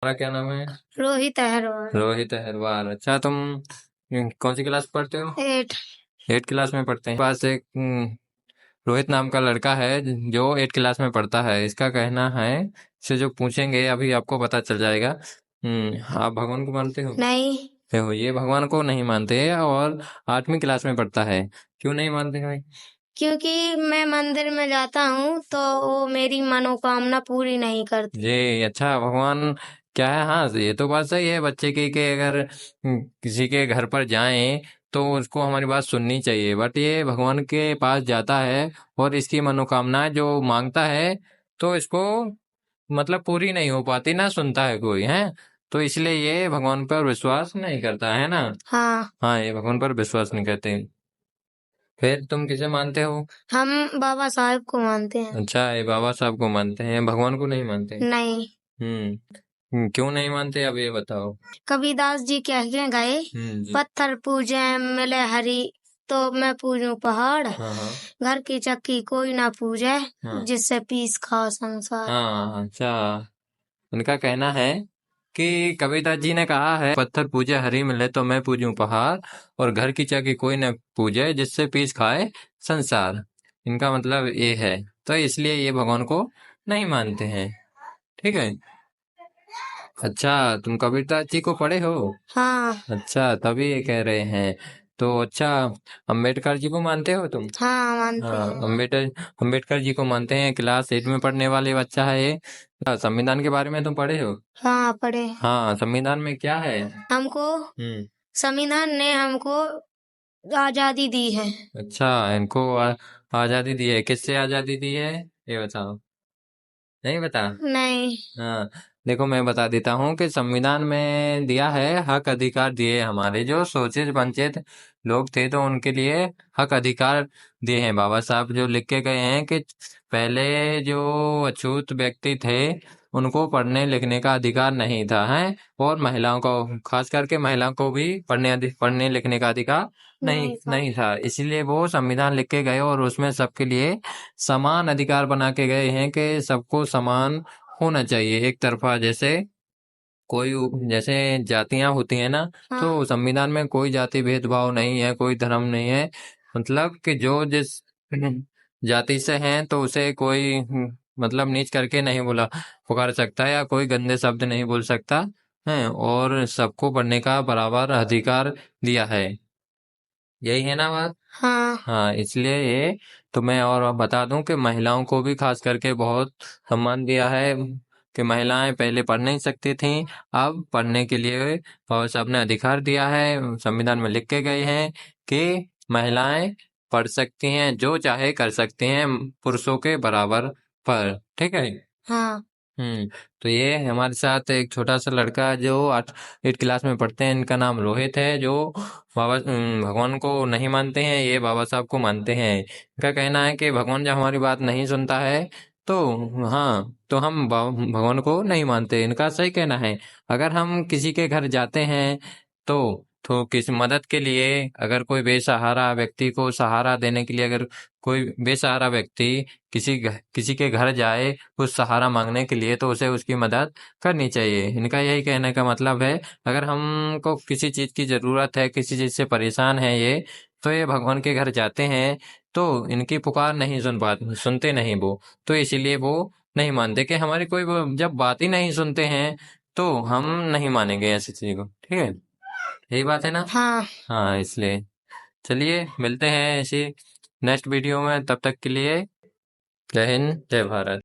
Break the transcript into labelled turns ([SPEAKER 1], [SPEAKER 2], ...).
[SPEAKER 1] तुम्हारा क्या नाम है?
[SPEAKER 2] रोहित अहरवाल।
[SPEAKER 1] रोहित अहरवाल। अच्छा, तुम कौन सी क्लास पढ़ते हो?
[SPEAKER 2] 8।
[SPEAKER 1] 8 क्लास में पढ़ते हैं। पास एक रोहित नाम का लड़का है जो 8 क्लास में पढ़ता है। इसका कहना है, इससे जो पूछेंगे अभी आपको पता चल जाएगा। आप भगवान को मानते हो?
[SPEAKER 2] नहीं,
[SPEAKER 1] देखो, ये भगवान को नहीं मानते और 8वीं क्लास में पढ़ता है। क्यों नहीं मानते भाई?
[SPEAKER 2] क्योंकि मैं मंदिर में जाता हूँ तो वो मेरी मनोकामना पूरी नहीं करते।
[SPEAKER 1] जी, अच्छा, भगवान क्या है? हाँ, ये तो बात सही है बच्चे की कि अगर किसी के घर पर जाएं तो उसको हमारी बात सुननी चाहिए। बट ये भगवान के पास जाता है और इसकी मनोकामनाएं जो मांगता है तो इसको मतलब पूरी नहीं हो पाती, ना सुनता है कोई है। तो इसलिए ये भगवान पर विश्वास नहीं करता है ना।
[SPEAKER 2] हाँ,
[SPEAKER 1] हाँ, ये भगवान पर विश्वास नहीं करते। फिर तुम किसे मानते हो?
[SPEAKER 2] हम बाबा साहेब को मानते हैं।
[SPEAKER 1] अच्छा, ये बाबा साहब को मानते हैं, भगवान को नहीं मानते?
[SPEAKER 2] नहीं,
[SPEAKER 1] क्यों नहीं मानते, अब ये बताओ।
[SPEAKER 2] कबीरदास जी कह के गए,
[SPEAKER 1] जी।
[SPEAKER 2] पत्थर पूजे मिले हरी, तो मैं पूजूं पहाड़।
[SPEAKER 1] हाँ, हाँ।
[SPEAKER 2] घर की चक्की कोई ना पूजे,
[SPEAKER 1] हाँ,
[SPEAKER 2] जिससे पीस खा संसार।
[SPEAKER 1] हाँ, अच्छा। उनका कहना है कि कबीरदास जी ने कहा है, पत्थर पूजे हरी मिले तो मैं पूजूं पहाड़, और घर की चाकी कोई न पूजे जिससे पीस खाए संसार। इनका मतलब ये है। तो इसलिए ये भगवान को नहीं मानते हैं। ठीक है। अच्छा, तुम कबीरदास जी को पढ़े हो?
[SPEAKER 2] हाँ,
[SPEAKER 1] अच्छा, तभी ये कह रहे हैं। तो अच्छा, अंबेडकर जी को मानते हो तुम?
[SPEAKER 2] हाँ मानते
[SPEAKER 1] हाँ,
[SPEAKER 2] हैं।
[SPEAKER 1] अंबेडकर जी को मानते हैं। क्लास 8 में पढ़ने वाले बच्चा है ये। संविधान के बारे में तुम पढ़े हो?
[SPEAKER 2] हाँ पढ़े।
[SPEAKER 1] हाँ, संविधान में क्या है?
[SPEAKER 2] हमको संविधान ने हमको आजादी दी है।
[SPEAKER 1] अच्छा, इनको आजादी दी है। किससे आजादी दी है, ये बताओ। नहीं बता?
[SPEAKER 2] नहीं।
[SPEAKER 1] हाँ, देखो, मैं बता देता हूँ कि संविधान में दिया है, हक अधिकार दिए हमारे जो शोषित वंचित लोग थे तो उनके लिए हक अधिकार दिए हैं। बाबा साहब जो लिख के गए हैं कि पहले जो अछूत व्यक्ति थे उनको पढ़ने लिखने का अधिकार नहीं था है, और महिलाओं को, खास करके महिलाओं को भी पढ़ने लिखने का अधिकार नहीं नहीं था। इसलिए वो संविधान लिख के गए और उसमें सबके लिए समान अधिकार बना के गए हैं कि सबको समान होना चाहिए। एक तरफा जैसे कोई जैसे जातियां होती हैं ना,
[SPEAKER 2] हाँ,
[SPEAKER 1] तो संविधान में कोई जाति भेदभाव नहीं है, कोई धर्म नहीं है। मतलब कि जो जिस जाति से हैं तो उसे कोई मतलब नीच करके नहीं बोला पुकार सकता या कोई गंदे शब्द नहीं बोल सकता है, और सबको पढ़ने का बराबर अधिकार दिया है। यही है ना बात?
[SPEAKER 2] हाँ,
[SPEAKER 1] हाँ, इसलिए ये तो मैं और बता दूं कि महिलाओं को भी खास करके बहुत सम्मान दिया है कि महिलाएं पहले पढ़ नहीं सकती थीं, अब पढ़ने के लिए बाबा साहब ने अधिकार दिया है। संविधान में लिख के गए हैं कि महिलाएं पढ़ सकती हैं, जो चाहे कर सकती हैं, पुरुषों के बराबर पर। ठीक है।
[SPEAKER 2] हाँ,
[SPEAKER 1] तो ये हमारे साथ एक छोटा सा लड़का जो 8 क्लास में पढ़ते हैं, इनका नाम रोहित है, जो भगवान को नहीं मानते हैं, ये बाबा साहब को मानते हैं। इनका कहना है कि भगवान जब हमारी बात नहीं सुनता है तो हाँ, तो हम भगवान को नहीं मानते। इनका सही कहना है। अगर हम किसी के घर जाते हैं तो किसी मदद के लिए, अगर कोई बेसहारा व्यक्ति को सहारा देने के लिए, अगर कोई बेसहारा व्यक्ति किसी के घर जाए कुछ सहारा मांगने के लिए, तो उसे उसकी मदद करनी चाहिए। इनका यही कहने का मतलब है, अगर हमको किसी चीज की जरूरत है, किसी चीज से परेशान है ये, तो ये भगवान के घर जाते हैं तो इनकी पुकार नहीं सुनते नहीं वो। तो इसीलिए वो नहीं मानते कि हमारी कोई वो जब बात ही नहीं सुनते हैं तो हम नहीं मानेंगे ऐसी चीज को। ठीक है, यही बात है ना?
[SPEAKER 2] हाँ।
[SPEAKER 1] हाँ, इसलिए चलिए मिलते हैं ऐसी नेक्स्ट वीडियो में। तब तक के लिए जय हिंद, जय भारत।